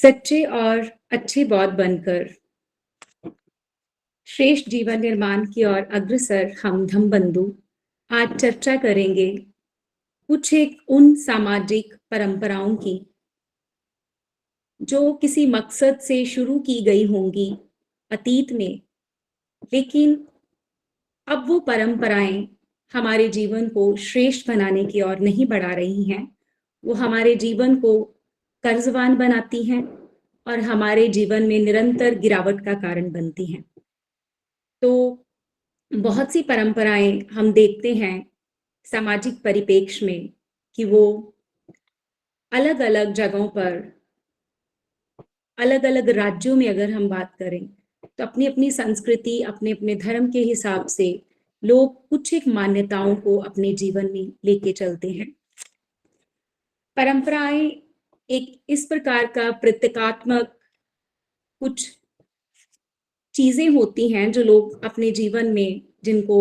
सच्चे और अच्छे बौद्ध बनकर श्रेष्ठ जीवन निर्माण की ओर अग्रसर हम धम्मबंधु आज चर्चा करेंगे कुछ एक उन सामाजिक परंपराओं की जो किसी मकसद से शुरू की गई होंगी अतीत में, लेकिन अब वो परंपराएं हमारे जीवन को श्रेष्ठ बनाने की ओर नहीं बढ़ा रही हैं। वो हमारे जीवन को कर्जवान बनाती हैं और हमारे जीवन में निरंतर गिरावट का कारण बनती हैं। तो बहुत सी परंपराएं हम देखते हैं सामाजिक परिप्रेक्ष्य में कि वो अलग अलग जगहों पर, अलग अलग राज्यों में अगर हम बात करें तो अपनी अपनी संस्कृति, अपने अपने धर्म के हिसाब से लोग कुछ एक मान्यताओं को अपने जीवन में लेके चलते हैं। परंपराएं एक इस प्रकार का प्रतीकात्मक कुछ चीजें होती हैं जो लोग अपने जीवन में जिनको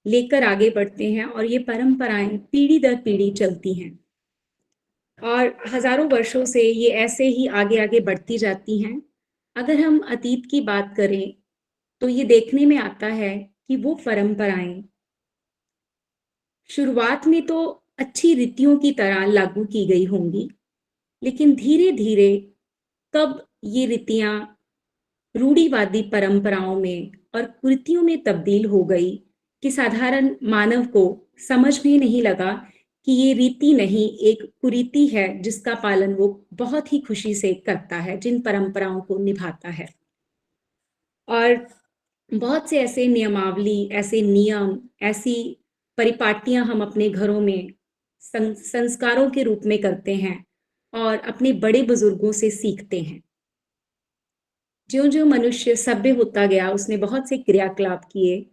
लेकर आगे बढ़ते हैं, और ये परंपराएं पीढ़ी दर पीढ़ी चलती हैं और हजारों वर्षों से ये ऐसे ही आगे आगे बढ़ती जाती हैं। अगर हम अतीत की बात करें तो ये देखने में आता है कि वो परंपराएं शुरुआत में तो अच्छी रीतियों की तरह लागू की गई होंगी, लेकिन धीरे धीरे कब ये रीतियां रूढ़िवादी परंपराओं में और कुरीतियों में तब्दील हो गई कि साधारण मानव को समझ में नहीं लगा कि ये रीति नहीं, एक कुरीति है जिसका पालन वो बहुत ही खुशी से करता है, जिन परंपराओं को निभाता है। और बहुत से ऐसे नियमावली, ऐसे नियम, ऐसी परिपाटियां हम अपने घरों में संस्कारों के रूप में करते हैं और अपने बड़े बुजुर्गों से सीखते हैं। ज्यों ज्यों मनुष्य सभ्य होता गया, उसने बहुत से क्रियाकलाप किए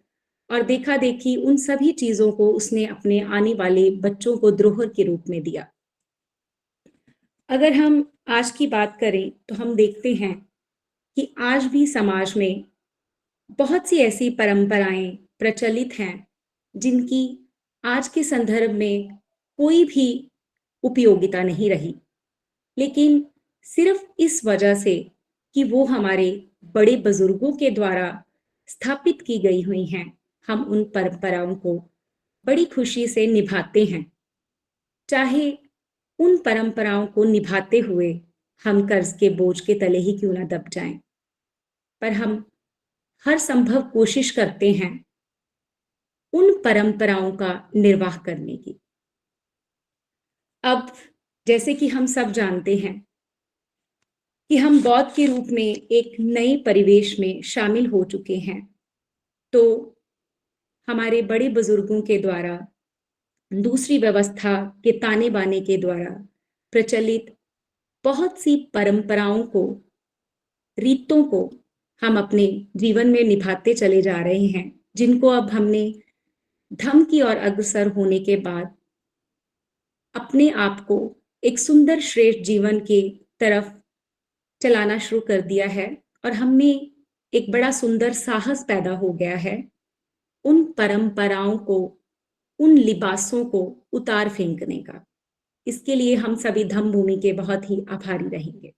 और देखा देखी उन सभी चीजों को उसने अपने आने वाले बच्चों को द्रोह के रूप में दिया। अगर हम आज की बात करें तो हम देखते हैं कि आज भी समाज में बहुत सी ऐसी परंपराएं प्रचलित हैं जिनकी आज के संदर्भ में कोई भी उपयोगिता नहीं रही, लेकिन सिर्फ इस वजह से कि वो हमारे बड़े बुजुर्गों के द्वारा स्थापित की गई हुई हैं, हम उन परंपराओं को बड़ी खुशी से निभाते हैं। चाहे उन परंपराओं को निभाते हुए हम कर्ज के बोझ के तले ही क्यों ना दब जाएं, पर हम हर संभव कोशिश करते हैं उन परंपराओं का निर्वाह करने की। अब जैसे कि हम सब जानते हैं कि हम बौद्ध के रूप में एक नए परिवेश में शामिल हो चुके हैं, तो हमारे बड़े बुजुर्गों के द्वारा दूसरी व्यवस्था के ताने बाने के द्वारा प्रचलित बहुत सी परंपराओं को, रीतों को हम अपने जीवन में निभाते चले जा रहे हैं, जिनको अब हमने धम्म की ओर अग्रसर होने के बाद अपने आप को एक सुंदर श्रेष्ठ जीवन के तरफ चलाना शुरू कर दिया है और हमने एक बड़ा सुंदर साहस पैदा हो गया है उन परंपराओं को, उन लिबासों को उतार फेंकने का। इसके लिए हम सभी धम्म भूमि के बहुत ही आभारी रहेंगे।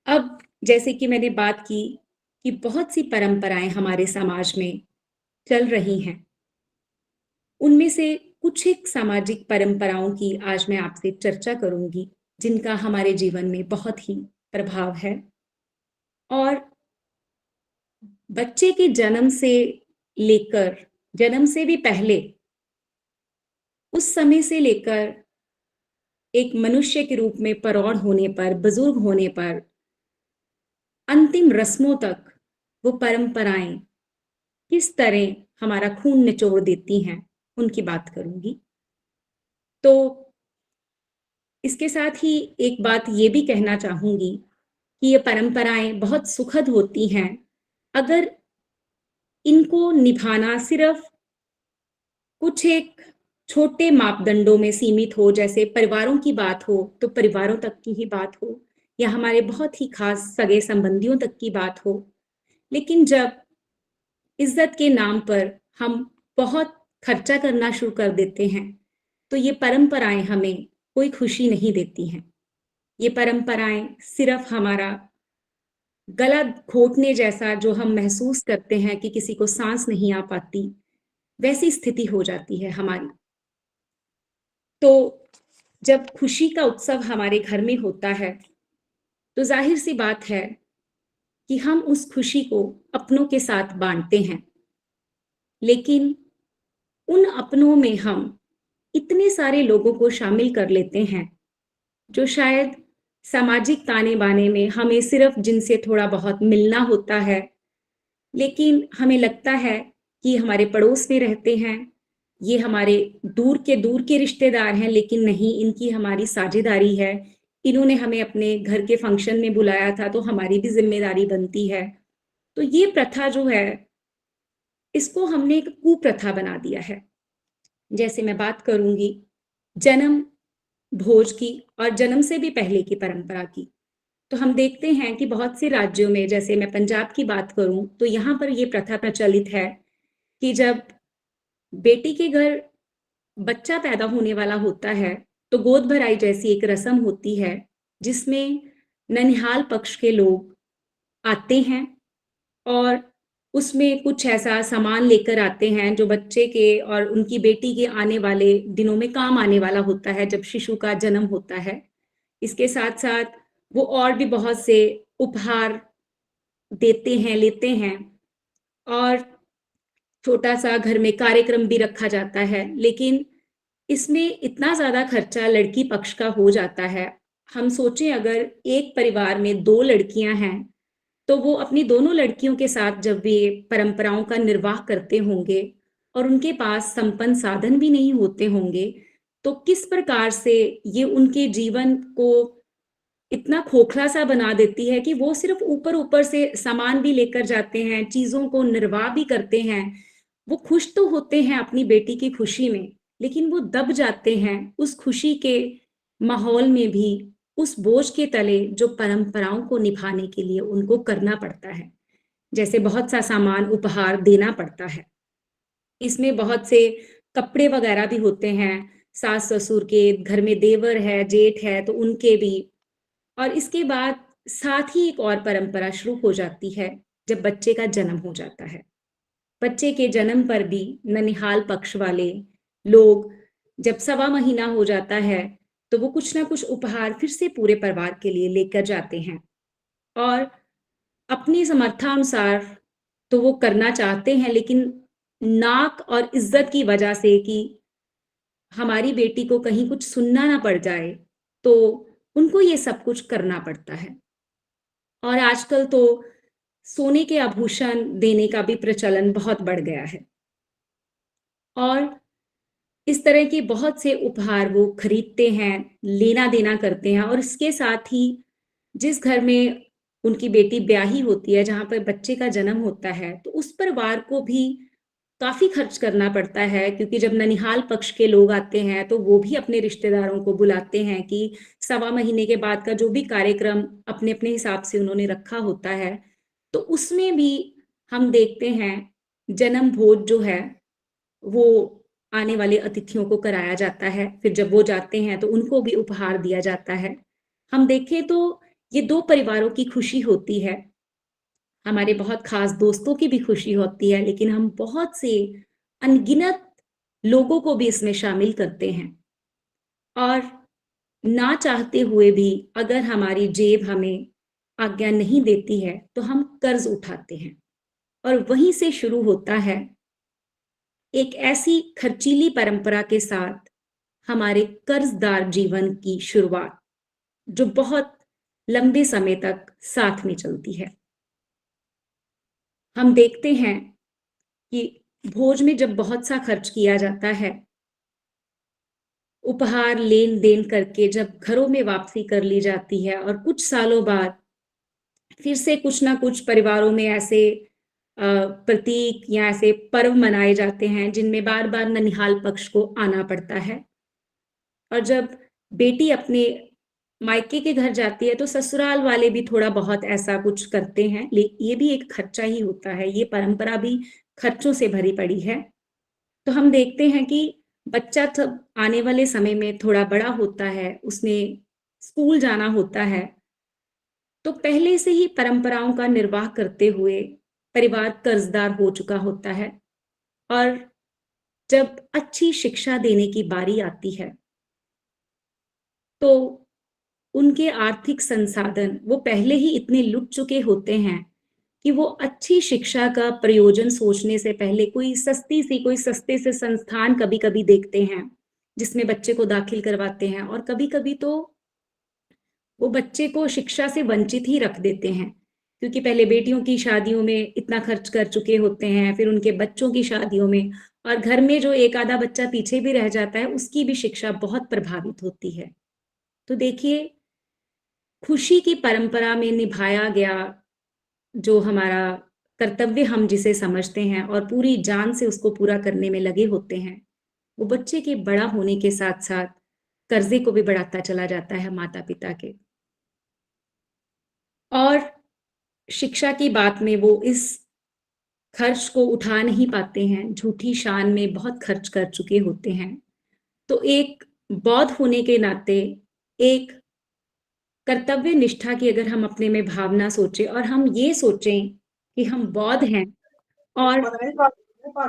अब जैसे कि मैंने बात की कि बहुत सी परंपराएं हमारे समाज में चल रही हैं, उनमें से कुछ एक सामाजिक परंपराओं की आज मैं आपसे चर्चा करूंगी जिनका हमारे जीवन में बहुत ही प्रभाव है। और बच्चे के जन्म से लेकर, जन्म से भी पहले, उस समय से लेकर एक मनुष्य के रूप में प्रौढ़ होने पर, बुजुर्ग होने पर, अंतिम रस्मों तक वो परंपराएं किस तरह हमारा खून निचोड़ देती हैं, उनकी बात करूंगी। तो इसके साथ ही एक बात ये भी कहना चाहूंगी कि ये परंपराएं बहुत सुखद होती हैं अगर इनको निभाना सिर्फ कुछ एक छोटे मापदंडों में सीमित हो। जैसे परिवारों की बात हो तो परिवारों तक की ही बात हो, या हमारे बहुत ही खास सगे संबंधियों तक की बात हो। लेकिन जब इज्जत के नाम पर हम बहुत खर्चा करना शुरू कर देते हैं तो ये परंपराएं हमें कोई खुशी नहीं देती हैं। ये परंपराएं सिर्फ हमारा गला घोटने जैसा जो हम महसूस करते हैं कि किसी को सांस नहीं आ पाती, वैसी स्थिति हो जाती है हमारी। तो जब खुशी का उत्सव हमारे घर में होता है, तो जाहिर सी बात है कि हम उस खुशी को अपनों के साथ बांटते हैं। लेकिन उन अपनों में हम इतने सारे लोगों को शामिल कर लेते हैं जो शायद सामाजिक ताने बाने में हमें सिर्फ जिनसे थोड़ा बहुत मिलना होता है, लेकिन हमें लगता है कि हमारे पड़ोस में रहते हैं, ये हमारे दूर के रिश्तेदार हैं, लेकिन नहीं, इनकी हमारी साझेदारी है, इन्होंने हमें अपने घर के फंक्शन में बुलाया था तो हमारी भी जिम्मेदारी बनती है। तो ये प्रथा जो है, इसको हमने एक कुप्रथा बना दिया है। जैसे मैं बात करूंगी जन्म भोज की और जन्म से भी पहले की परंपरा की, तो हम देखते हैं कि बहुत से राज्यों में, जैसे मैं पंजाब की बात करूं, तो यहाँ पर ये प्रथा प्रचलित है कि जब बेटी के घर बच्चा पैदा होने वाला होता है, तो गोद भराई जैसी एक रस्म होती है, जिसमें ननिहाल पक्ष के लोग आते हैं और उसमें कुछ ऐसा सामान लेकर आते हैं जो बच्चे के और उनकी बेटी के आने वाले दिनों में काम आने वाला होता है, जब शिशु का जन्म होता है। इसके साथ-साथ वो और भी बहुत से उपहार देते हैं, लेते हैं, और छोटा-सा घर में कार्यक्रम भी रखा जाता है। लेकिन इसमें इतना ज़्यादा खर्चा लड़की पक्ष का हो जाता है। हम सोचें, अगर एक परिवार में 2 लड़कियाँ हैं, तो वो अपनी दोनों लड़कियों के साथ जब वे परंपराओं का निर्वाह करते होंगे और उनके पास संपन्न साधन भी नहीं होते होंगे, तो किस प्रकार से ये उनके जीवन को इतना खोखला-सा बना देती है कि वो सिर्फ़ ऊपर-ऊपर से सामान भी लेकर जाते हैं, चीज़ों को निर्वाह भी करते हैं। वो खुश तो होते हैं अपनी बेटी की खुशी में, लेकिन वो दब जाते हैं उस खुशी के माहौल में भी, उस बोझ के तले जो परंपराओं को निभाने के लिए उनको करना पड़ता है। जैसे बहुत सा सामान उपहार देना पड़ता है। इसमें बहुत से कपड़े वगैरह भी होते हैं, सास-ससुर के, घर में देवर है, जेठ है, तो उनके भी। और इसके बाद साथ ही एक और परंपरा शुरू हो जाती है, जब बच्चे का जन्म हो जाता है। बच्चे के जन्म पर भी ननिहाल पक्ष वाले लोग, जब सवा महीना हो जाता है, तो वो कुछ ना कुछ उपहार फिर से पूरे परिवार के लिए लेकर जाते हैं और अपनी समर्थानुसार तो वो करना चाहते हैं, लेकिन नाक और इज़्ज़त की वजह से कि हमारी बेटी को कहीं कुछ सुनना ना पड़ जाए, तो उनको ये सब कुछ करना पड़ता है। और आजकल तो सोने के आभूषण देने का भी प्रचलन बहुत बढ़ गया है और इस तरह के बहुत से उपहार वो खरीदते हैं, लेना-देना करते हैं, और इसके साथ ही जिस घर में उनकी बेटी ब्याही होती है, जहाँ पर बच्चे का जन्म होता है, तो उस परिवार को भी काफ़ी खर्च करना पड़ता है, क्योंकि जब ननिहाल पक्ष के लोग आते हैं, तो वो भी अपने रिश्तेदारों को बुलाते हैं कि सवा महीने के बाद का जो भी कार्यक्रम अपने-अपने हिसाब से उन्होंने रखा होता है, तो उसमें भी हम देखते हैं जन्म भोज जो है, वो आने वाले अतिथियों को कराया जाता है। फिर जब वो जाते हैं, तो उनको भी उपहार दिया जाता है। हम देखें तो ये 2 परिवारों की खुशी होती है। हमारे बहुत ख़ास दोस्तों की भी खुशी होती है, लेकिन हम बहुत से अनगिनत लोगों को भी इसमें शामिल करते हैं और ना चाहते हुए भी, अगर हमारी जेब हमें आज्ञा नहीं देती है, तो हम कर्ज़ उठाते हैं और वहीं से शुरू होता है एक ऐसी खर्चीली परंपरा के साथ हमारे कर्ज़दार जीवन की शुरुआत, जो बहुत लंबे समय तक साथ में चलती है। हम देखते हैं कि भोज में जब बहुत सा खर्च किया जाता है, उपहार लेन-देन करके जब घरों में वापसी कर ली जाती है और कुछ सालों बाद फिर से कुछ ना कुछ परिवारों में ऐसे प्रतीक या ऐसे पर्व मनाए जाते हैं, जिनमें बार-बार ननिहाल पक्ष को आना पड़ता है। और जब बेटी अपने मायके के घर जाती है, तो ससुराल वाले भी थोड़ा बहुत ऐसा कुछ करते हैं। ले ये भी एक खर्चा ही होता है, ये परंपरा भी खर्चों से भरी पड़ी है। तो हम देखते हैं कि बच्चा जब आने वाले समय में थोड़ा बड़ा होता है, उसने स्कूल जाना होता है, तो पहले से ही परंपराओं का निर्वाह करते हुए परिवार कर्जदार हो चुका होता है और जब अच्छी शिक्षा देने की बारी आती है, तो उनके आर्थिक संसाधन वो पहले ही इतने लुट चुके होते हैं कि वो अच्छी शिक्षा का प्रयोजन सोचने से पहले कोई सस्ते से संस्थान कभी-कभी देखते हैं, जिसमें बच्चे को दाखिल करवाते हैं और कभी-कभी तो वो बच्चे को शिक्षा से वंचित ही रख देते हैं, क्योंकि पहले बेटियों की शादियों में इतना खर्च कर चुके होते हैं, फिर उनके बच्चों की शादियों में और घर में जो एक आधा बच्चा पीछे भी रह जाता है, उसकी भी शिक्षा बहुत प्रभावित होती है। तो देखिए, खुशी की परंपरा में निभाया गया जो हमारा कर्तव्य हम जिसे समझते हैं और पूरी जान से उसको पूरा करने में लगे होते हैं, वो बच्चे के बड़ा होने के साथ-साथ कर्ज़े को भी बढ़ाता चला जाता है माता-पिता के। और शिक्षा की बात में वो इस खर्च को उठा नहीं पाते हैं, झूठी शान में बहुत खर्च कर चुके होते हैं। तो एक बौद्ध होने के नाते एक कर्तव्य निष्ठा की अगर हम अपने में भावना सोचें और हम ये सोचें कि हम बौद्ध हैं और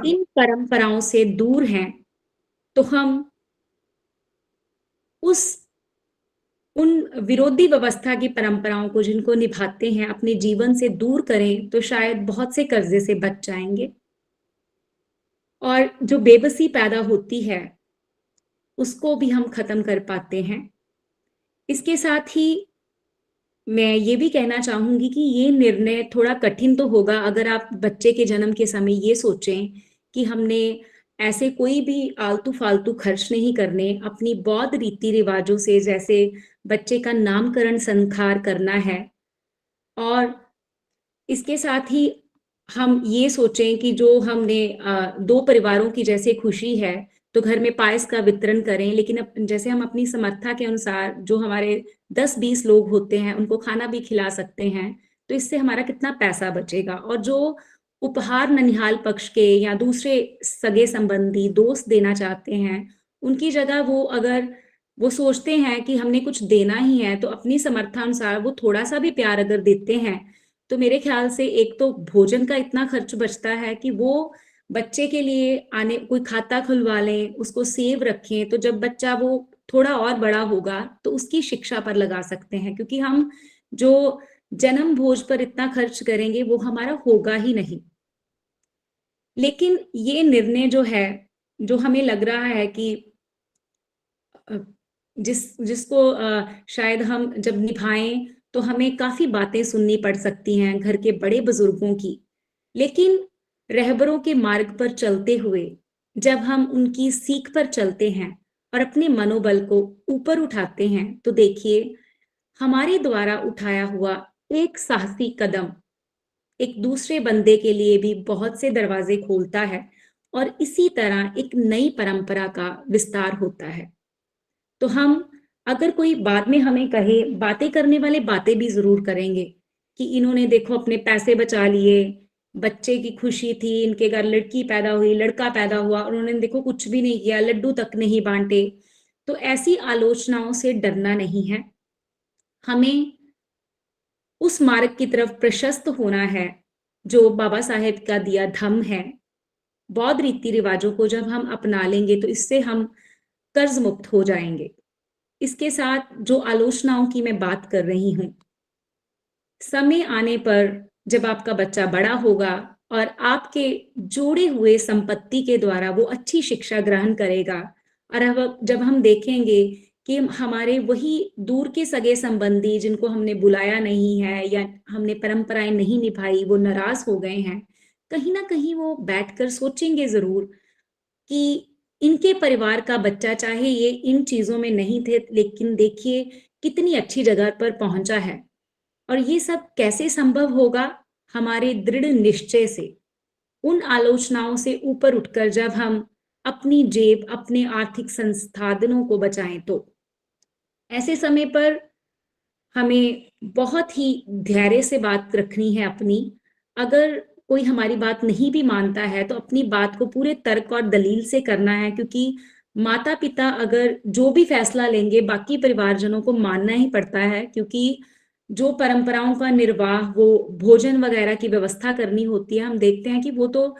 इन परंपराओं से दूर हैं, तो हम उस उन विरोधी व्यवस्था की परंपराओं को जिनको निभाते हैं, अपने जीवन से दूर करें, तो शायद बहुत से कर्ज़े से बच जाएँगे। और जो बेबसी पैदा होती है, उसको भी हम खत्म कर पाते हैं। इसके साथ ही मैं ये भी कहना चाहूँगी कि ये निर्णय थोड़ा कठिन तो होगा अगर आप बच्चे के जन्म के समय ये सोचें कि हमने ऐसे कोई भी आलतू-फालतू खर्च नहीं करने, अपनी बौद्ध रीति-रिवाज़ों से जैसे बच्चे का नामकरण संस्कार करना है और इसके साथ ही हम ये सोचें कि जो हमने 2 परिवारों की जैसे खुशी है, तो घर में पायस का वितरण करें, लेकिन जैसे हम अपनी समर्था के अनुसार जो हमारे 10-20 लोग होते हैं, उनको खाना भी खिला सकते हैं, तो इससे हमारा कितना पैसा बचेगा और जो उपहार ननिहाल पक्ष के या दूसरे सगे-संबंधी, दोस्त देना चाहते हैं, उनकी जगह वो सोचते हैं कि हमने कुछ देना ही है, तो अपनी समर्थानुसार वो थोड़ा-सा भी प्यार अगर देते हैं, तो मेरे ख़्याल से एक तो भोजन का इतना खर्च बचता है कि वो बच्चे के लिए आने कोई खाता खुलवा लें, उसको सेव रखें, तो जब बच्चा वो थोड़ा और बड़ा होगा, तो उसकी शिक्षा पर लगा सकते हैं क्योंकि हम जो जन्म भोज पर इतना खर्च करेंगे, वो हमारा होगा ही नहीं। लेकिन ये निर्णय जो है, जो हमें लग रहा है कि अ, जिसको शायद हम जब निभाएँ, तो हमें काफ़ी बातें सुननी पड़ सकती हैं घर के बड़े-बुज़ुर्गों की। लेकिन रहबरों के मार्ग पर चलते हुए, जब हम उनकी सीख पर चलते हैं और अपने मनोबल को ऊपर उठाते हैं, तो देखिए, हमारे द्वारा उठाया हुआ एक साहसी कदम, एक दूसरे बंदे के लिए भी बहुत से दरवाज़े खोलता है और इसी तरह एक नई परंपरा का विस्तार होता है। तो हम अगर कोई बाद में हमें कहे बातें करने वाले बातें भी ज़रूर करेंगे कि इन्होंने देखो अपने पैसे बचा लिए, बच्चे की खुशी थी, इनके घर लड़की पैदा हुई, लड़का पैदा हुआ और उन्होंने देखो कुछ भी नहीं किया, लड्डू तक नहीं बाँटे। तो ऐसी आलोचनाओं से डरना नहीं है। हमें उस मार्ग की तरफ प्रशस्त होना है, जो बाबा साहेब का दिया धम्म है। बौद्ध रीति-रिवाज़ों को जब हम अपना लेंगे, तो इससे हम कर्ज़ मुक्त हो जाएँगे। इसके साथ जो आलोचनाओं की मैं बात कर रही हूँ, समय आने पर जब आपका बच्चा बड़ा होगा और आपके जोड़े हुए संपत्ति के द्वारा वो अच्छी शिक्षा ग्रहण करेगा और अब जब हम देखेंगे कि हमारे वही दूर के सगे-संबंधी जिनको हमने बुलाया नहीं है या हमने परंपराएँ नहीं निभाई, वो नाराज़ हो गए हैं, कहीं न कहीं वो बैठकर सोचेंगे ज़रूर कि इनके परिवार का बच्चा चाहे ये इन चीज़ों में नहीं थे, लेकिन देखिए कितनी अच्छी जगह पर पहुँचा है। और ये सब कैसे संभव होगा? हमारे दृढ़ निश्चय से, उन आलोचनाओं से ऊपर उठकर जब हम अपनी जेब, अपने आर्थिक संसाधनों को बचाएँ तो। ऐसे समय पर हमें बहुत ही धैर्य से बात रखनी है अपनी। अगर कोई हमारी बात नहीं भी मानता है, तो अपनी बात को पूरे तर्क और दलील से करना है क्योंकि माता-पिता अगर जो भी फैसला लेंगे, बाकी परिवारजनों को मानना ही पड़ता है, क्योंकि जो परंपराओं का निर्वाह, वो भोजन वगैरह की व्यवस्था करनी होती है, हम देखते हैं कि वो तो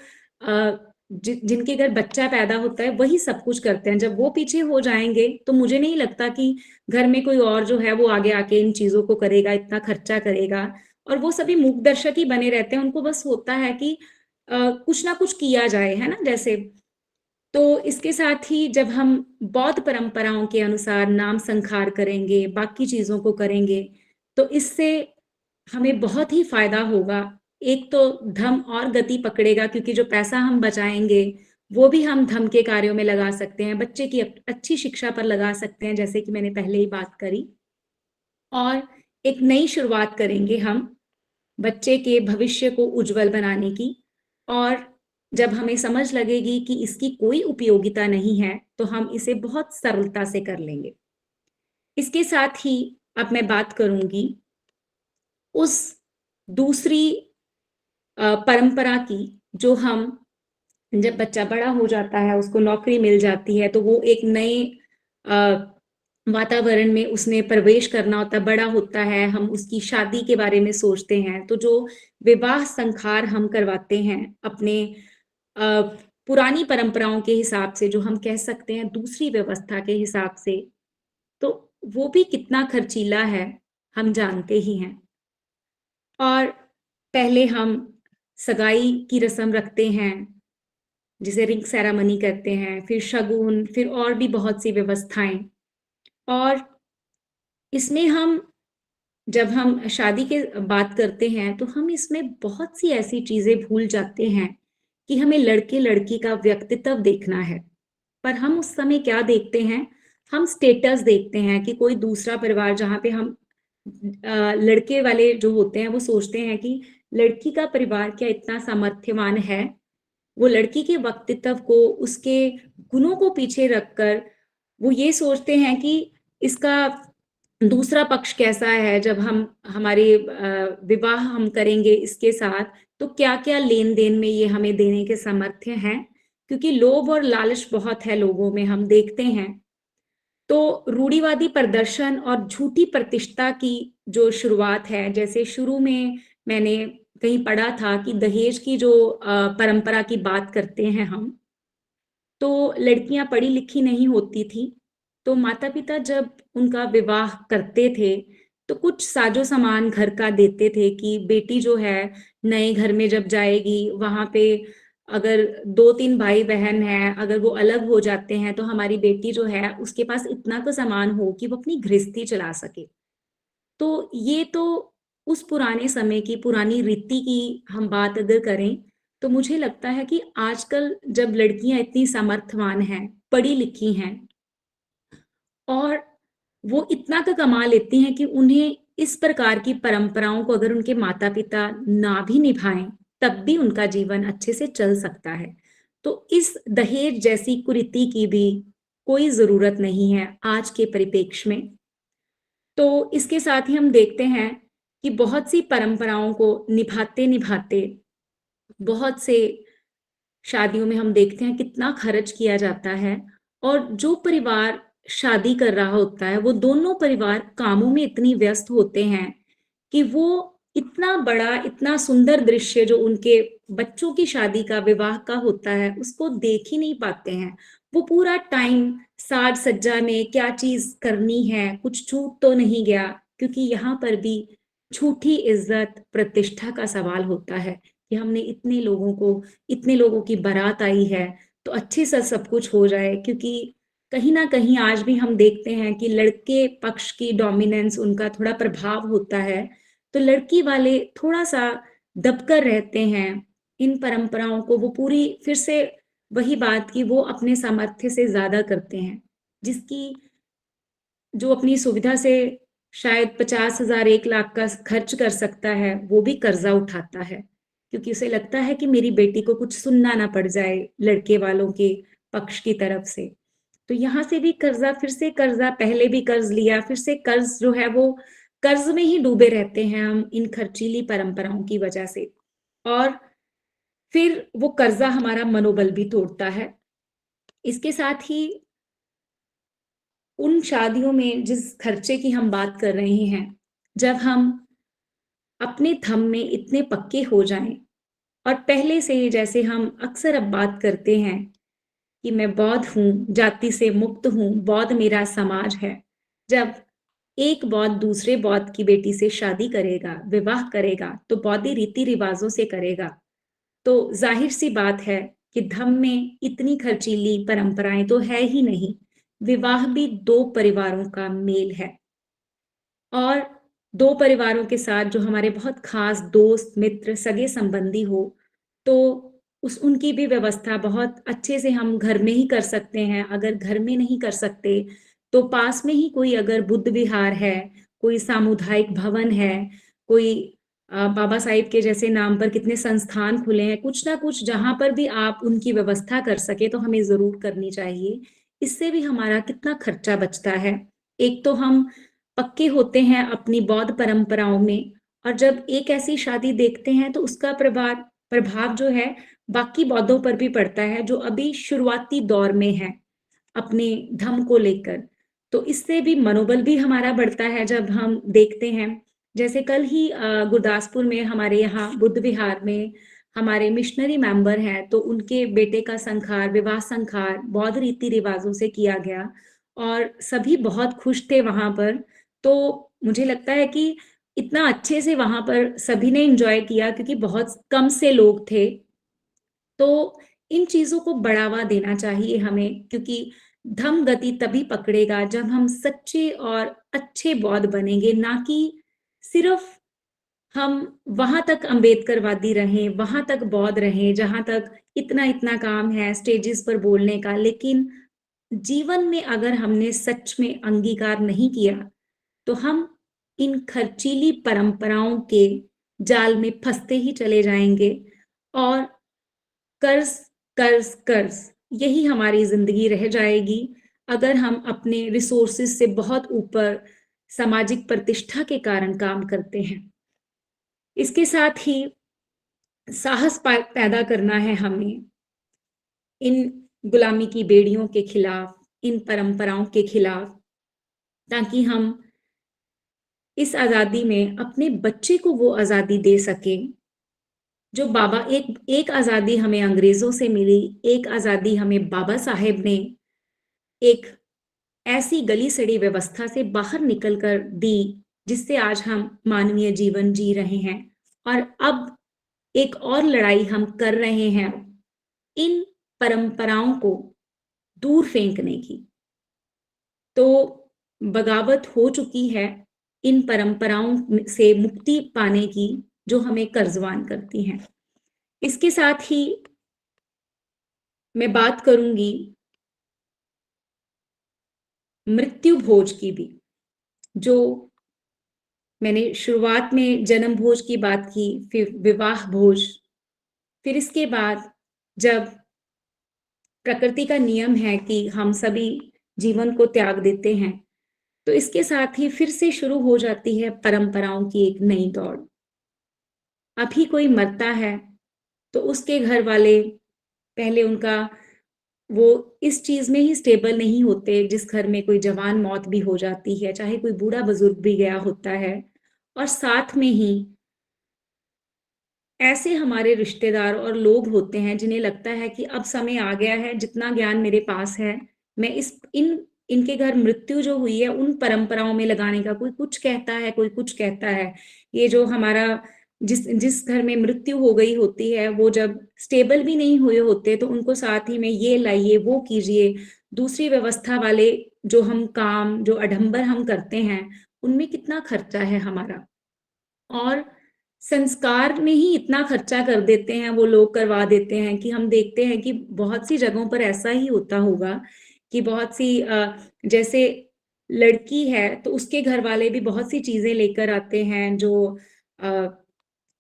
जिनके घर बच्चा पैदा होता है, वही सब कुछ करते हैं। जब वो पीछे हो जाएँगे, तो मुझे नहीं लगता कि घर में कोई और जो है, वो आगे आके इन चीज़ों को करेगा, इतना खर्चा करेगा। और वो सभी मूकदर्शक ही बने रहते हैं, उनको बस होता है कि कुछ ना कुछ किया जाए, है ना? जैसे तो इसके साथ ही जब हम बौद्ध परंपराओं के अनुसार नाम संखार करेंगे, बाकी चीज़ों को करेंगे, तो इससे हमें बहुत ही फ़ायदा होगा। एक तो धम और गति पकड़ेगा, क्योंकि जो पैसा हम बचाएँगे, वो भी हम धम के कार्यों में लगा सकते हैं, बच्चे की अच्छी शिक्षा पर लगा सकते हैं, जैसे कि मैंने पहले ही बात करी। और एक नई शुरुआत करेंगे हम, बच्चे के भविष्य को उज्जवल बनाने की। और जब हमें समझ लगेगी कि इसकी कोई उपयोगिता नहीं है, तो हम इसे बहुत सरलता से कर लेंगे। इसके साथ ही अब मैं बात करूँगी उस दूसरी परंपरा की, जो हम जब बच्चा बड़ा हो जाता है, उसको नौकरी मिल जाती है, तो वो एक नए अ, वातावरण में उसने प्रवेश करना होता है, बड़ा होता है, हम उसकी शादी के बारे में सोचते हैं। तो जो विवाह संस्कार हम करवाते हैं अपने अ, पुरानी परंपराओं के हिसाब से, जो हम कह सकते हैं दूसरी व्यवस्था के हिसाब से, तो वो भी कितना खर्चीला है, हम जानते ही हैं। और पहले हम सगाई की रस्म रखते हैं, जिसे रिंग सेरेमनी कहते हैं, फिर शगुन, फिर और भी बहुत सी व्यवस्थाएँ। और इसमें हम जब हम शादी के बात करते हैं, तो हम इसमें बहुत सी ऐसी चीज़ें भूल जाते हैं कि हमें लड़के-लड़की का व्यक्तित्व देखना है। पर हम उस समय क्या देखते हैं, हम स्टेटस देखते हैं कि कोई दूसरा परिवार, जहाँ पे हम लड़के वाले जो होते हैं, वो सोचते हैं कि लड़की का परिवार क्या इतना सामर्थ्यवान है? वो लड़की के व्यक्तित्व को, उसके गुणों को पीछे रखकर वो ये सोचते हैं कि इसका दूसरा पक्ष कैसा है, जब हम हमारे विवाह हम करेंगे इसके साथ, तो क्या-क्या लेन-देन में ये हमें देने के सामर्थ्य हैं। क्योंकि लोभ और लालच बहुत है लोगों में, हम देखते हैं। तो रूढ़िवादी प्रदर्शन और झूठी प्रतिष्ठा की जो शुरुआत है, जैसे शुरू में मैंने कहीं पढ़ा था कि दहेज की जो परंपरा की बात करते हैं हम, तो लड़कियाँ पढ़ी-लिखी नहीं होती थीं, तो माता-पिता जब उनका विवाह करते थे, तो कुछ साजो-सामान घर का देते थे कि बेटी जो है, नए घर में जब जाएगी, वहाँ पे अगर 2-3 भाई-बहन हैं, अगर वो अलग हो जाते हैं, तो हमारी बेटी जो है, उसके पास इतना तो सामान हो कि वो अपनी गृहस्थी चला सके। तो ये तो उस पुराने समय की, पुरानी रीति की हम बात अगर करें, तो मुझे लगता है कि आजकल जब लड़कियाँ इतनी सामर्थ्यवान हैं, पढ़ी-लिखी हैं और वो इतना तो कमा लेती हैं कि उन्हें इस प्रकार की परंपराओं को अगर उनके माता-पिता ना भी निभाएँ, तब भी उनका जीवन अच्छे से चल सकता है। तो इस दहेज जैसी कुरीति की भी कोई ज़रूरत नहीं है आज के परिप्रेक्ष्य में। तो इसके साथ ही हम देखते हैं कि बहुत सी परंपराओं को निभाते-निभाते बहुत से शादियों में हम देखते हैं कितना खर्च किया जाता है। और जो परिवार शादी कर रहा होता है, वो दोनों परिवार कामों में इतनी व्यस्त होते हैं कि वो इतना बड़ा, इतना सुंदर दृश्य जो उनके बच्चों की शादी का, विवाह का होता है, उसको देख ही नहीं पाते हैं। वो पूरा टाइम साज-सज्जा में क्या चीज़ करनी है, कुछ छूट तो नहीं गया, क्योंकि यहाँ पर भी झूठी इज़्ज़त, प्रतिष्ठा का सवाल होता है कि हमने इतने लोगों की बारात आई है, तो अच्छे से सब कुछ हो जाए, क्योंकि कहीं न कहीं आज भी हम देखते हैं कि लड़के पक्ष की डोमिनेंस, उनका थोड़ा प्रभाव होता है, तो लड़की वाले थोड़ा-सा दबकर रहते हैं। इन परंपराओं को वो पूरी फिर से वही बात कि वो अपने सामर्थ्य से ज़्यादा करते हैं, जिसकी जो अपनी सुविधा से शायद 50,000 1 लाख का खर्च कर सकता है, वो भी कर्ज़ा उठाता है, क्योंकि उसे लगता है कि मेरी बेटी को कुछ सुनना ना पड़ जाए लड़के वालों के पक्ष की तरफ से। तो यहाँ से भी कर्ज़ा, फिर से कर्ज़ा, पहले भी कर्ज़ लिया, फिर से कर्ज़ जो है वो कर्ज़ में ही डूबे रहते हैं हम इन खर्चीली परंपराओं की वजह से। और फिर वो कर्ज़ा हमारा मनोबल भी तोड़ता है। इसके साथ ही उन शादियों में जिस खर्चे की हम बात कर रहे हैं, जब हम अपने थम में इतने पक्के हो जाएँ और पहले से ही जैसे हम अक्सर अब बात करते हैं कि मैं बौद्ध हूँ, जाति से मुक्त हूँ, बौद्ध मेरा समाज है। जब एक बौद्ध दूसरे बौद्ध की बेटी से शादी करेगा, विवाह करेगा, तो बौद्धी रीति-रिवाज़ों से करेगा। तो ज़ाहिर-सी बात है कि धम्म में इतनी खर्चीली परंपराएँ तो है ही नहीं। विवाह भी 2 परिवारों का मेल है और 2 परिवारों के साथ जो हमारे बहुत ख़ास दोस्त, मित्र, सगे-संबंधी हो, तो उस उनकी भी व्यवस्था बहुत अच्छे से हम घर में ही कर सकते हैं। अगर घर में नहीं कर सकते, तो पास में ही कोई अगर बुद्ध विहार है, कोई सामुदायिक भवन है, कोई बाबा साहिब के जैसे नाम पर कितने संस्थान खुले हैं, कुछ ना कुछ जहाँ पर भी आप उनकी व्यवस्था कर सकें, तो हमें ज़रूर करनी चाहिए। इससे भी हमारा कितना खर्चा बचता है। एक तो हम पक्के होते हैं अपनी बौद्ध परंपराओं में और जब एक ऐसी शादी देखते हैं, तो उसका प्रभाव जो है बाकी बौद्धों पर भी पड़ता है जो अभी शुरुआती दौर में हैं, अपने धर्म को लेकर। तो इससे भी मनोबल भी हमारा बढ़ता है जब हम देखते हैं। जैसे कल ही गुरदासपुर में हमारे यहाँ बुद्ध विहार में हमारे मिशनरी मेंबर हैं, तो उनके बेटे का संस्कार, विवाह संस्कार बौद्ध रीति-रिवाज़ों से किया गया और सभी बहुत खुश थे वहाँ पर। तो मुझे लगता है कि इतना अच्छे से वहाँ पर सभी ने एन्जॉय किया क्योंकि बहुत कम से लोग थे। तो इन चीज़ों को बढ़ावा देना चाहिए हमें क्योंकि धम्म गति तभी पकड़ेगा जब हम सच्चे और अच्छे बौद्ध बनेंगे, ना कि सिर्फ़ हम वहाँ तक अम्बेडकरवादी रहें, वहाँ तक बौद्ध रहें, जहाँ तक इतना-इतना काम है स्टेजेस पर बोलने का, लेकिन जीवन में अगर हमने सच में अंगीकार नहीं किया, तो हम इन खर्चीली परंपराओं के जाल में फँसते ही चले जाएँगे और कर्ज़, कर्ज़, कर्ज़ यही हमारी ज़िंदगी रह जाएगी अगर हम अपने रिसोर्सेज़ से बहुत ऊपर सामाजिक प्रतिष्ठा के कारण काम करते हैं। इसके साथ ही साहस पैदा करना है हमें इन गुलामी की बेड़ियों के खिलाफ, इन परंपराओं के खिलाफ, ताकि हम इस आज़ादी में अपने बच्चे को वो आज़ादी दे सकें, जो बाबा एक एक आज़ादी हमें अंग्रेज़ों से मिली, एक आज़ादी हमें बाबा साहेब ने एक ऐसी गली-सड़ी व्यवस्था से बाहर निकल कर दी, जिससे आज हम मानवीय जीवन जी रहे हैं और अब एक और लड़ाई हम कर रहे हैं, इन परंपराओं को दूर फेंकने की। तो बगावत हो चुकी है इन परंपराओं से मुक्ति पाने की, जो हमें कर्ज़वान करती हैं। इसके साथ ही मैं बात करूँगी मृत्यु भोज की भी, जो मैंने शुरुआत में जन्म भोज की बात की, फिर विवाह भोज, फिर इसके बाद जब प्रकृति का नियम है कि हम सभी जीवन को त्याग देते हैं, तो इसके साथ ही फिर से शुरू हो जाती है परंपराओं की एक नई दौड़। अभी कोई मरता है, तो उसके घर वाले पहले उनका वो इस चीज़ में ही स्टेबल नहीं होते, जिस घर में कोई जवान मौत भी हो जाती है, चाहे कोई बूढ़ा-बुज़ुर्ग भी गया होता है और साथ में ही ऐसे हमारे रिश्तेदार और लोग होते हैं जिन्हें लगता है कि अब समय आ गया है, जितना ज्ञान मेरे पास है, मैं इनके घर मृत्यु जो हुई है, उन परंपराओं में लगाने का कोई कुछ कहता है, कोई कुछ कहता है। ये जो हमारा जिस जिस घर में मृत्यु हो गई होती है, वो जब स्टेबल भी नहीं हुए होते, तो उनको साथ ही में ये लाइए, वो कीजिए, दूसरी व्यवस्था वाले जो हम काम, जो आडंबर हम करते हैं, उनमें कितना खर्चा है हमारा। और संस्कार में ही इतना खर्चा कर देते हैं, वो लोग करवा देते हैं कि हम देखते हैं कि बहुत सी जगहों पर ऐसा ही होता होगा कि बहुत सी जैसे लड़की है, तो उसके घरवाले भी बहुत सी चीज़ें लेकर आते हैं जो अ,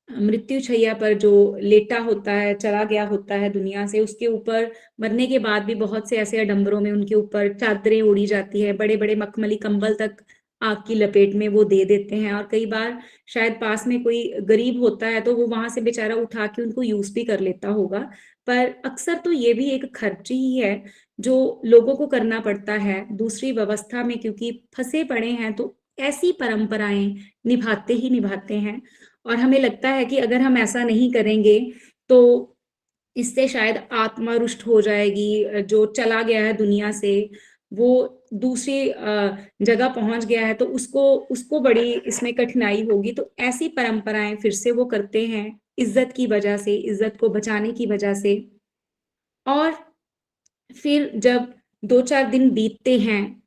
मृत्युशैया पर जो लेटा होता है, चला गया होता है दुनिया से, उसके ऊपर मरने के बाद भी बहुत से ऐसे आडंबरों में उनके ऊपर चादरें ओढ़ी जाती है, बड़े-बड़े मखमली कंबल तक आग की लपेट में वो दे देते हैं और कई बार शायद पास में कोई गरीब होता है, तो वो वहाँ से बेचारा उठा के उनको यूज़ भी कर लेता होगा। पर अक्सर तो ये भी एक खर्च ही है, जो लोगों को करना पड़ता है दूसरी व्यवस्था में, क्योंकि फंसे पड़े हैं, तो ऐसी परंपराएं निभाते ही निभाते हैं। और हमें लगता है कि अगर हम ऐसा नहीं करेंगे तो इससे शायद आत्मा रुष्ट हो जाएगी, जो चला गया है दुनिया से वो दूसरी जगह पहुंच गया है, तो उसको उसको बड़ी इसमें कठिनाई होगी। तो ऐसी परंपराएं फिर से वो करते हैं, इज्जत की वजह से, इज्जत को बचाने की वजह से। और फिर जब 2-4 दिन बीतते हैं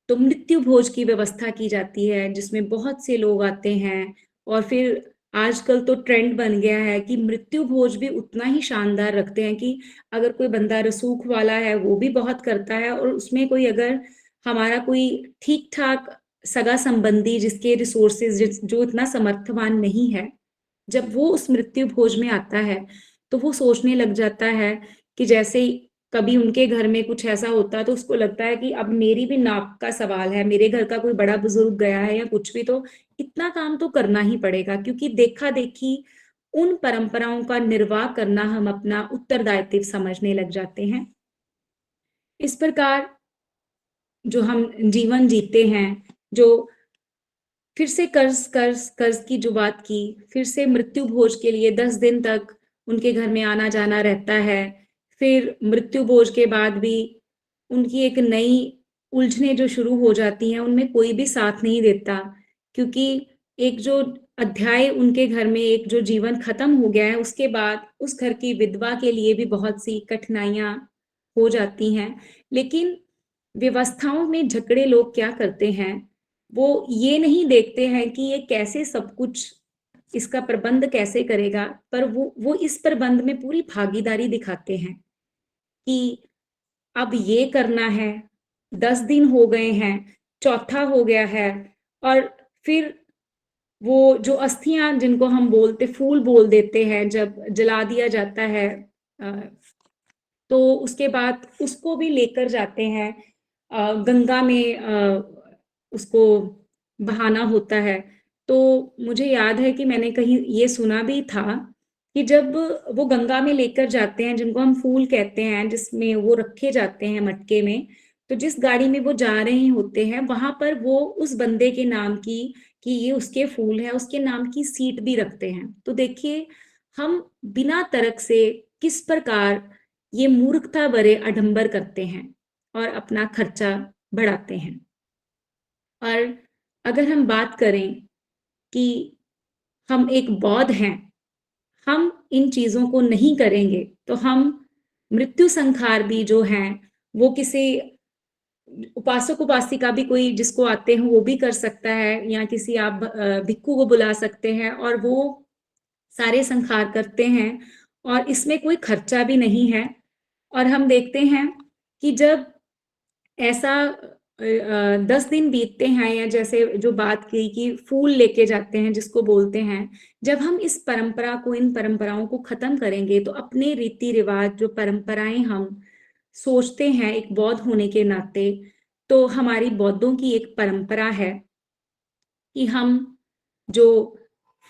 तो मृत्यु भोज की व्यवस्था की जाती है, जिसमें बहुत से लोग आते हैं। और फिर आजकल तो ट्रेंड बन गया है कि मृत्यु भोज भी उतना ही शानदार रखते हैं कि अगर कोई बंदा रसूख वाला है वो भी बहुत करता है, और उसमें कोई अगर हमारा कोई ठीक-ठाक सगा संबंधी जिसके रिसोर्सेज जो इतना समर्थवान नहीं है, जब वो उस मृत्यु भोज में आता है, तो वो सोचने लग जाता है कि जैसे ही कभी उनके घर में कुछ ऐसा होता है तो उसको लगता है कि अब मेरी भी नाक का सवाल है, मेरे घर का कोई बड़ा बुजुर्ग गया है या कुछ भी, तो इतना काम तो करना ही पड़ेगा, क्योंकि देखा-देखी उन परंपराओं का निर्वाह करना हम अपना उत्तरदायित्व समझने लग जाते हैं। इस प्रकार जो हम जीवन जीते हैं, जो फिर से कर्ज कर्ज कर्ज की जो बात की, फिर से मृत्यु भोज के लिए 10 दिन तक उनके घर में आना जाना रहता है। फिर मृत्यु भोज के बाद भी उनकी एक नई उलझने जो शुरू हो जाती हैं, उनमें कोई भी साथ नहीं देता, क्योंकि एक जो अध्याय उनके घर में, एक जो जीवन खत्म हो गया है, उसके बाद उस घर की विधवा के लिए भी बहुत सी कठिनाइयां हो जाती हैं। लेकिन व्यवस्थाओं में जकड़े लोग क्या करते हैं, वो ये नहीं देखते हैं कि ये कैसे सब कुछ, इसका प्रबंध कैसे करेगा, पर वो इस प्रबंध में पूरी भागीदारी दिखाते हैं कि अब ये करना है, 10 दिन हो गए हैं, चौथा हो गया है। और फिर वो जो अस्थियां जिनको हम बोलते फूल बोल देते हैं, जब जला दिया जाता है, अ, तो उसके बाद उसको भी लेकर जाते हैं गंगा में, उसको बहाना होता है। तो मुझे याद है कि मैंने कहीं ये सुना भी था कि जब वो गंगा में लेकर जाते हैं, जिनको हम फूल कहते हैं, जिसमें वो रखे जाते हैं मटके में, तो जिस गाड़ी में वो जा रहे होते हैं, वहां पर वो उस बंदे के नाम की, कि ये उसके फूल है, उसके नाम की सीट भी रखते हैं। तो देखिए हम बिना तर्क से किस प्रकार ये मूर्खता भरे आडंबर करते हैं और अपना खर्चा बढ़ाते हैं। और अगर हम बात करें कि हम एक बौद्ध हैं, हम इन चीजों को नहीं करेंगे तो हम मृत्यु संखार भी जो हैं वो किसी उपासक उपासिका भी, कोई जिसको आते हैं वो भी कर सकता है, या किसी आप भिक्खु को बुला सकते हैं और वो सारे संखार करते हैं, और इसमें कोई खर्चा भी नहीं है। और हम देखते हैं कि जब ऐसा 10 दिन बीतते हैं, या जैसे जो बात की कि फूल लेके जाते हैं जिसको बोलते हैं, जब हम इस परंपरा को, इन परंपराओं को खत्म करेंगे तो अपने रीति रिवाज, जो परंपराएं हम सोचते हैं एक बौद्ध होने के नाते, तो हमारी बौद्धों की एक परंपरा है कि हम जो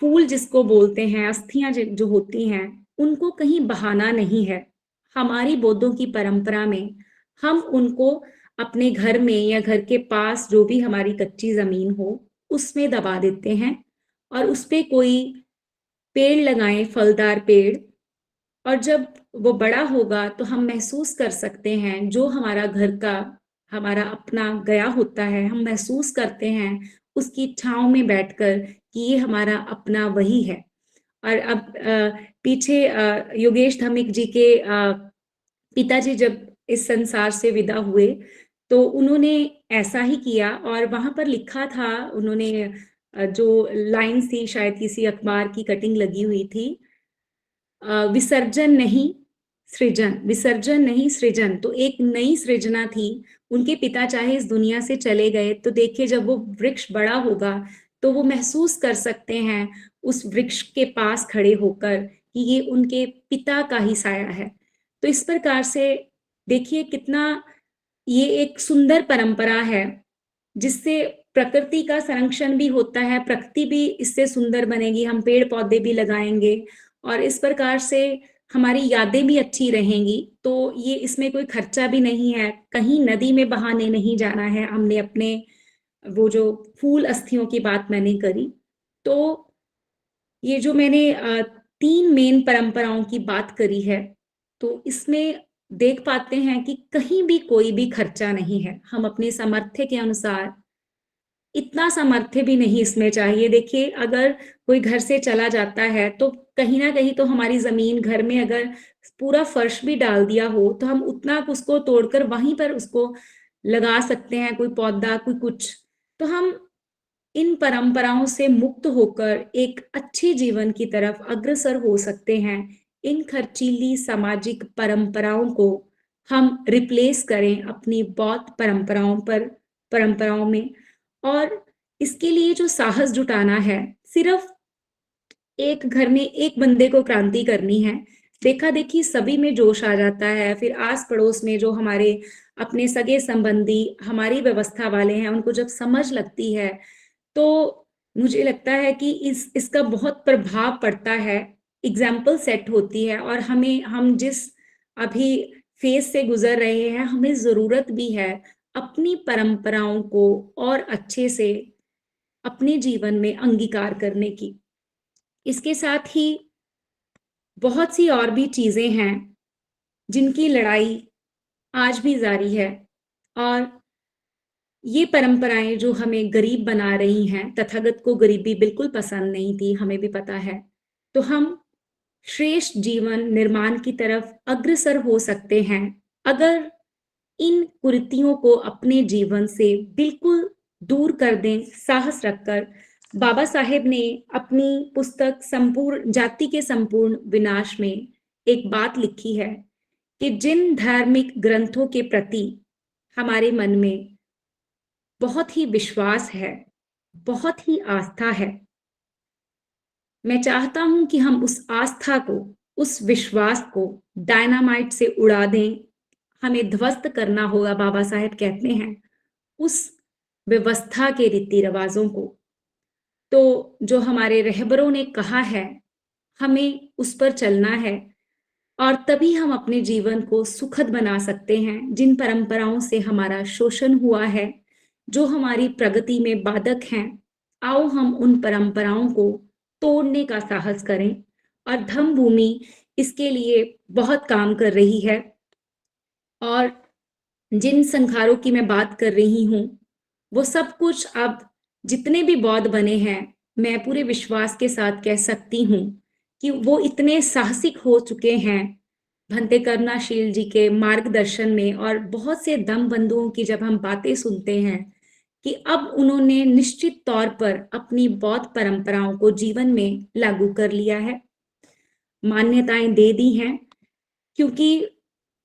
फूल जिसको बोलते हैं, अस्थियां जो होती हैं, उनको कहीं बहाना नहीं है। हमारी बौद्धों की परंपरा में हम उनको अपने घर में या घर के पास जो भी हमारी कच्ची जमीन हो उसमें दबा देते हैं, और उस पे कोई पेड़ लगाएं, फलदार पेड़। और जब वो बड़ा होगा तो हम महसूस कर सकते हैं, जो हमारा घर का, हमारा अपना गया होता है, हम महसूस करते हैं उसकी छांव में बैठकर कि ये हमारा अपना वही है। और अब पीछे योगेश धामीक जी के पिताजी जब इस संसार से विदा हुए, तो उन्होंने ऐसा ही किया, और वहां पर लिखा था, उन्होंने जो लाइन थी, शायद किसी अखबार की कटिंग लगी हुई थी, विसर्जन नहीं सृजन, विसर्जन नहीं सृजन। तो एक नई सृजना थी। उनके पिता चाहे इस दुनिया से चले गए, तो देखिए जब वो वृक्ष बड़ा होगा तो वो महसूस कर सकते हैं उस वृक्ष के पास खड़े होकर कि ये उनके पिता का ही साया है। तो इस प्रकार से देखिए कितना ये एक सुंदर परंपरा है, जिससे प्रकृति का संरक्षण भी होता है, प्रकृति भी इससे सुंदर बनेगी, हम पेड़ पौधे भी लगाएंगे, और इस प्रकार से हमारी यादें भी अच्छी रहेंगी, तो ये इसमें कोई खर्चा भी नहीं है, कहीं नदी में बहाने नहीं जाना है। हमने अपने वो जो फूल अस्थियों की बात मैंने करी, तो ये जो मैंने 3 मेन परंपराओं की बात करी है, तो इसमें देख पाते हैं कि कहीं भी कोई भी खर्चा नहीं है। हम अपने सामर्थ्य के अनुसार इतना सामर्थ्य भी नहीं इसमें चाहिए। देखिए, अगर कोई घर से चला जाता है, तो कहीं न कहीं तो हमारी ज़मीन घर में अगर पूरा फर्श भी डाल दिया हो, तो हम उतना उसको तोड़कर वहीं पर उसको लगा सकते हैं, कोई पौधा, कोई कुछ। तो हम इन परंपराओं से मुक्त होकर एक अच्छे जीवन की तरफ अग्रसर हो सकते हैं। इन खर्चीली सामाजिक परंपराओं को हम रिप्लेस करें अपनी बौद्ध परंपराओं में, और इसके लिए जो साहस जुटाना है, सिर्फ एक घर में एक बंदे को क्रांति करनी है, देखा-देखी सभी में जोश आ जाता है, फिर आस-पड़ोस में जो हमारे अपने सगे-संबंधी, हमारी व्यवस्था वाले हैं, उनको जब समझ लगती है, तो मुझे लगता है कि इसका बहुत प्रभाव पड़ता है, एग्ज़ाम्पल सेट होती है, और हम जिस अभी फ़ेज़ से गुज़र रहे हैं, हमें ज़रूरत भी है अपनी परंपराओं को और अच्छे से अपने जीवन में अंगीकार करने की। इसके साथ ही बहुत सी और भी चीज़ें हैं, जिनकी लड़ाई आज भी जारी है, और ये परंपराएँ जो हमें गरीब बना रही हैं, तथागत को गरीबी बिल्कुल पसंद नहीं थी, हमें भी पता है। तो हम श्रेष्ठ जीवन निर्माण की तरफ अग्रसर हो सकते हैं, अगर इन कुरीतियों को अपने जीवन से बिल्कुल दूर कर दें, साहस रखकर। बाबा साहेब ने अपनी पुस्तक संपूर्ण जाति के संपूर्ण विनाश में एक बात लिखी है कि जिन धार्मिक ग्रंथों के प्रति हमारे मन में बहुत ही विश्वास है, बहुत ही आस्था है, मैं चाहता हूं कि हम उस आस्था को, उस विश्वास को डायनामाइट से उड़ा दें। हमें ध्वस्त करना होगा, बाबा साहेब कहते हैं, उस व्यवस्था के रीति रिवाजों को। तो जो हमारे रहबरों ने कहा है, हमें उस पर चलना है, और तभी हम अपने जीवन को सुखद बना सकते हैं। जिन परंपराओं से हमारा शोषण हुआ है, जो हमारी प्रगति में बाधक हैं, आओ हम उन परंपराओं को तोड़ने का साहस करें, और धम्म भूमि इसके लिए बहुत काम कर रही है। और जिन संखारों की मैं बात कर रही हूँ, वो सब कुछ अब जितने भी बौद्ध बने हैं, मैं पूरे विश्वास के साथ कह सकती हूँ कि वो इतने साहसिक हो चुके हैं भंते करुणाशील जी के मार्गदर्शन में, और बहुत से दम बंधुओं की जब हम बातें सुनते हैं कि अब उन्होंने निश्चित तौर पर अपनी बौद्ध परंपराओं को जीवन में लागू कर लिया है, मान्यताएं दे दी हैं। क्योंकि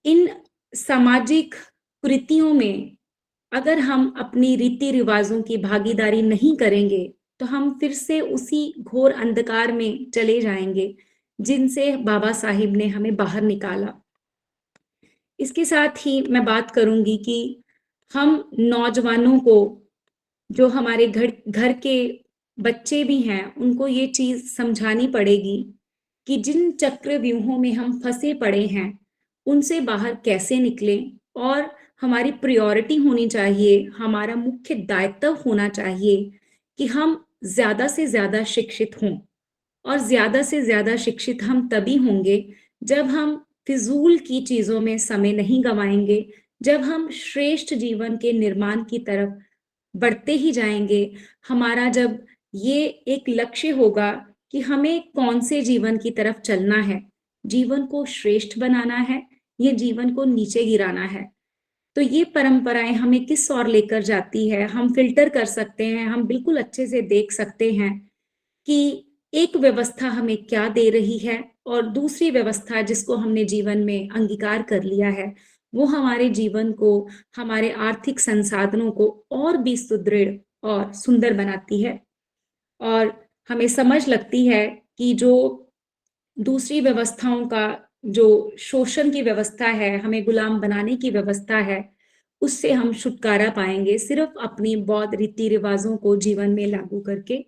इन सामाजिक कुरीतियों में अगर हम अपनी रीति रिवाजों की भागीदारी नहीं करेंगे, तो हम फिर से उसी घोर अंधकार में चले जाएंगे, जिनसे बाबा साहिब ने हमें बाहर निकाला। इसके साथ ही मैं बात करूंगी कि हम नौजवानों को, जो हमारे घर घर के बच्चे भी हैं, उनको ये चीज समझानी पड़ेगी कि जिन चक्रव्यूहों में हम फंसे पड़े हैं, उनसे बाहर कैसे निकलें। और हमारी प्रायोरिटी होनी चाहिए, हमारा मुख्य दायित्व होना चाहिए कि हम ज्यादा से ज्यादा शिक्षित हों। और ज्यादा से ज्यादा शिक्षित हम तभी होंगे जब हम फिजूल की चीजों में समय नहीं गवाएंगे, जब हम श्रेष्ठ जीवन के निर्माण की तरफ बढ़ते ही जाएंगे। हमारा जब ये एक लक्ष्य होगा कि हमें कौन से जीवन की तरफ चलना है, जीवन को श्रेष्ठ बनाना है, ये जीवन को नीचे गिराना है, तो ये परंपराएं हमें किस ओर लेकर जाती है, हम फिल्टर कर सकते हैं। हम बिल्कुल अच्छे से देख सकते हैं कि एक व्यवस्था हमें क्या दे रही है, और दूसरी व्यवस्था जिसको हमने जीवन में अंगीकार कर लिया है, वो हमारे जीवन को, हमारे आर्थिक संसाधनों को और भी सुदृढ़ और सुंदर बनाती है। और हमें समझ लगती है कि जो दूसरी व्यवस्थाओं का, जो शोषण की व्यवस्था है, हमें गुलाम बनाने की व्यवस्था है, उससे हम छुटकारा पाएंगे सिर्फ अपनी बौद्ध रीति रिवाजों को जीवन में लागू करके,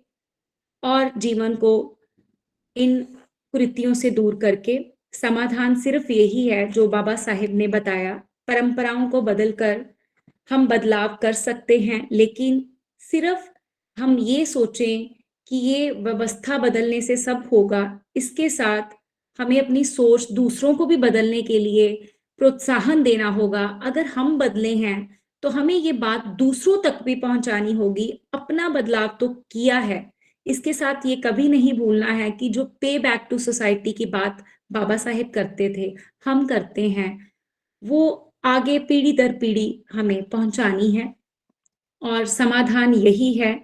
और जीवन को इन कुरीतियों से दूर करके। समाधान सिर्फ यही है जो बाबा साहेब ने बताया, परंपराओं को बदलकर हम बदलाव कर सकते हैं, लेकिन सिर्फ हम ये सोचें कि ये व्यवस्था बदलने से सब होगा, इसके साथ हमें अपनी सोच दूसरों को भी बदलने के लिए प्रोत्साहन देना होगा। अगर हम बदले हैं, तो हमें ये बात दूसरों तक भी पहुंचानी होगी। अपना बदलाव तो किया है, इसके साथ ये कभी नहीं भूलना है कि जो पे बैक टू सोसाइटी की बात बाबा साहेब करते थे, हम करते हैं, वो आगे पीढ़ी दर पीढ़ी हमें पहुंचानी है। और समाधान यही है,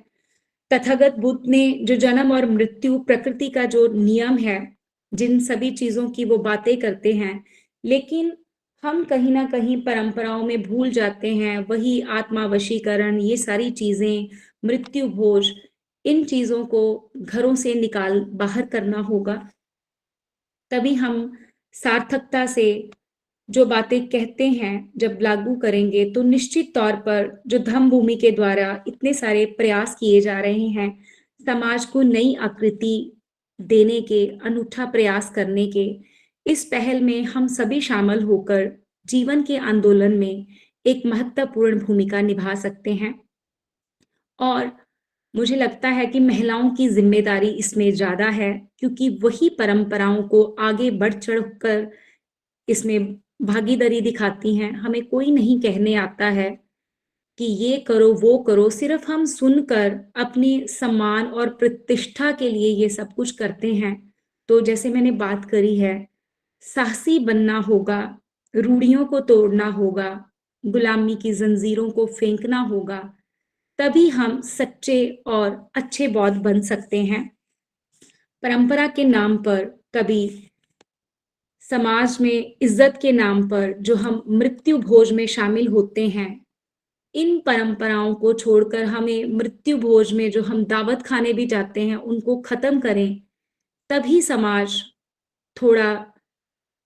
तथागत बुद्ध ने जो जन्म और मृत्यु, प्रकृति का जो नियम है, जिन सभी चीजों की वो बातें करते हैं, लेकिन हम कहीं ना कहीं परंपराओं में भूल जाते हैं। वही आत्मा वशीकरण, ये सारी चीजें, मृत्यु भोज, इन चीजों को घरों से निकाल बाहर करना होगा। तभी हम सार्थकता से जो बातें कहते हैं जब लागू करेंगे, तो निश्चित तौर पर जो धम्म भूमि के द्वारा इतने सारे प्रयास किए जा रहे हैं, समाज को नई आकृति देने के, अनूठा प्रयास करने के, इस पहल में हम सभी शामिल होकर जीवन के आंदोलन में एक महत्वपूर्ण भूमिका निभा सकते हैं। और मुझे लगता है कि महिलाओं की जिम्मेदारी इसमें ज्यादा है, क्योंकि वही परंपराओं को आगे बढ़ चढ़ कर इसमें भागीदारी दिखाती हैं। हमें कोई नहीं कहने आता है कि ये करो वो करो, सिर्फ हम सुनकर अपनी सम्मान और प्रतिष्ठा के लिए ये सब कुछ करते हैं। तो जैसे मैंने बात करी है, साहसी बनना होगा, रूढ़ियों को तोड़ना होगा, गुलामी की जंजीरों को फेंकना होगा, तभी हम सच्चे और अच्छे बौद्ध बन सकते हैं। परंपरा के नाम पर, कभी समाज में इज्जत के नाम पर जो हम मृत्यु भोज में शामिल होते हैं, इन परंपराओं को छोड़कर हमें मृत्यु भोज में जो हम दावत खाने भी जाते हैं, उनको खत्म करें। तभी समाज थोड़ा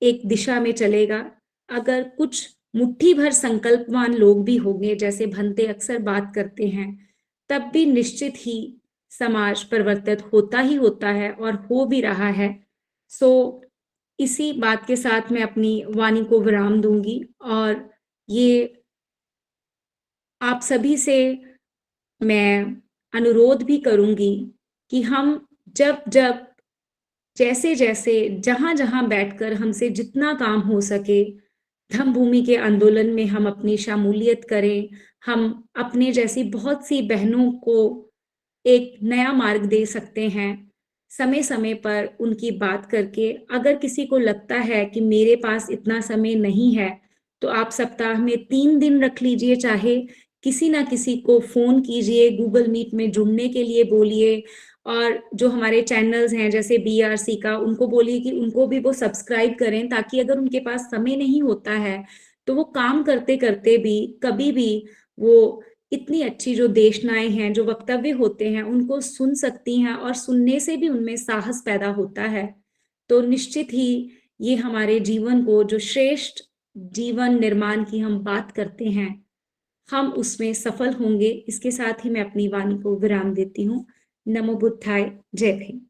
एक दिशा में चलेगा। अगर कुछ मुट्ठी भर संकल्पवान लोग भी होंगे, जैसे भंते अक्सर बात करते हैं, तब भी निश्चित ही समाज परिवर्तित होता ही होता है और हो भी रहा है। सो इसी बात के साथ मैं अपनी वाणी को विराम दूंगी, और ये आप सभी से मैं अनुरोध भी करूंगी कि हम जब जब, जैसे जैसे, जहां जहां बैठकर हमसे जितना काम हो सके, धम्म भूमि के आंदोलन में हम अपनी शामूलियत करें। हम अपने जैसी बहुत सी बहनों को एक नया मार्ग दे सकते हैं, समय समय पर उनकी बात करके। अगर किसी को लगता है कि मेरे पास इतना समय नहीं है, तो आप सप्ताह में 3 दिन रख लीजिए, चाहे किसी ना किसी को फोन कीजिए, गूगल मीट में जुड़ने के लिए बोलिए। और जो हमारे चैनल्स हैं जैसे BRC का, उनको बोलिए कि उनको भी वो सब्सक्राइब करें, ताकि अगर उनके पास समय नहीं होता है, तो वो काम करते करते भी कभी भी वो इतनी अच्छी जो देशनाएं हैं, जो वक्तव्य होते हैं, उनको सुन सकती हैं, और सुनने से भी उनमें साहस पैदा होता है। तो निश्चित ही ये हमारे जीवन को, जो श्रेष्ठ जीवन निर्माण की हम बात करते हैं, हम उसमें सफल होंगे। इसके साथ ही मैं अपनी वाणी को विराम देती हूँ। नमो बुद्धाय। जय भीम।